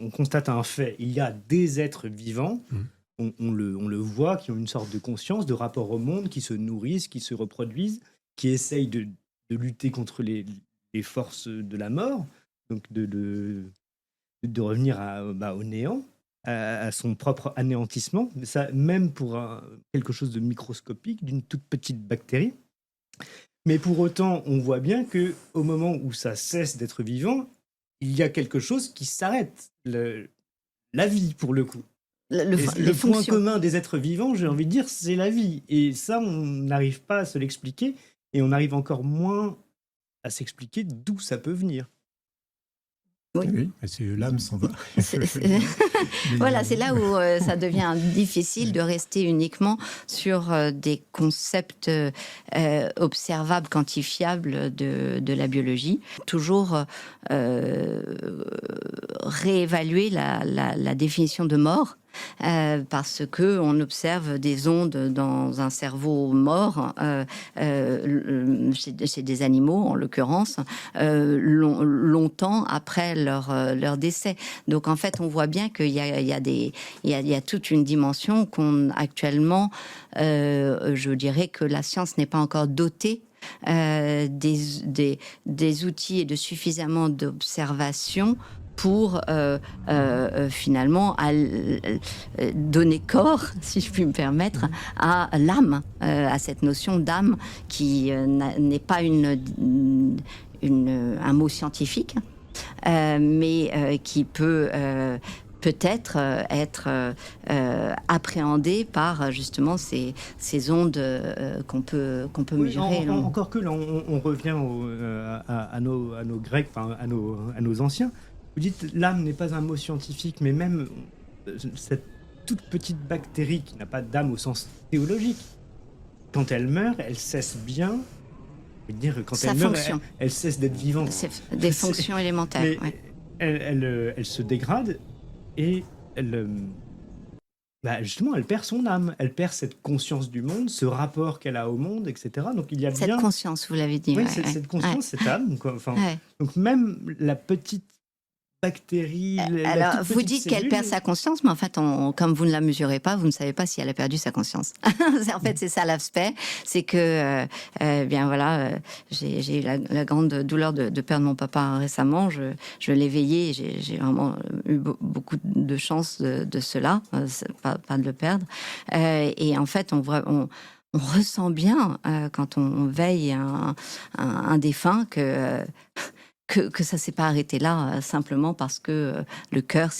on constate un fait. Il y a des êtres vivants, Mmh. on le voit, qui ont une sorte de conscience, de rapport au monde, qui se nourrissent, qui se reproduisent, qui essayent de lutter contre les forces de la mort, donc de revenir au néant, à son propre anéantissement. Ça, même pour quelque chose de microscopique, d'une toute petite bactérie. Mais pour autant, on voit bien que au moment où ça cesse d'être vivant, il y a quelque chose qui s'arrête. La vie, pour le coup. Et Les le point fonctions. commun des êtres vivants, j'ai envie de dire, c'est la vie. Et ça, on n'arrive pas à se l'expliquer. Et on arrive encore moins à s'expliquer d'où ça peut venir. Oui. Oui, et c'est l'âme s'en va. Voilà, c'est là où ça devient difficile de rester uniquement sur des concepts observables, quantifiables de la biologie. Toujours réévaluer la définition de mort. Parce que on observe des ondes dans un cerveau mort chez des animaux en l'occurrence longtemps après leur décès. Donc en fait on voit bien qu'il y a toute une dimension qu'on actuellement je dirais que la science n'est pas encore dotée des outils et de suffisamment d'observation pour finalement donner corps, si je puis me permettre, à l'âme, à cette notion d'âme qui n'est pas un mot scientifique, mais qui peut peut-être être appréhendé par justement ces ondes qu'on peut Oui, mesurer. encore que là, on revient à nos Grecs, enfin à nos anciens. Vous dites l'âme n'est pas un mot scientifique, mais même cette toute petite bactérie qui n'a pas d'âme au sens théologique, quand elle meurt, elle cesse bien. Je veux dire, quand Sa elle meurt, fonction. elle cesse d'être vivante. C'est des fonctions élémentaires. Mais Ouais. elle se dégrade et justement, elle perd son âme, elle perd cette conscience du monde, ce rapport qu'elle a au monde, etc. Donc il y a Cette bien, conscience, vous l'avez dit. oui, Ouais, cette conscience, ouais. cette âme, quoi. Enfin, Ouais. donc même la petite bactérie, la Alors, toute vous petite dites qu'elle cellule, perd sa conscience, mais en fait, comme vous ne la mesurez pas, vous ne savez pas si elle a perdu sa conscience. En fait, c'est ça l'aspect, c'est que, bien voilà, j'ai eu la grande douleur de perdre mon papa récemment. Je l'ai veillé, et j'ai vraiment eu beaucoup de chance de cela, pas de le perdre. Et en fait, on ressent bien quand on veille un défunt que ça s'est pas arrêté là simplement parce que le cœur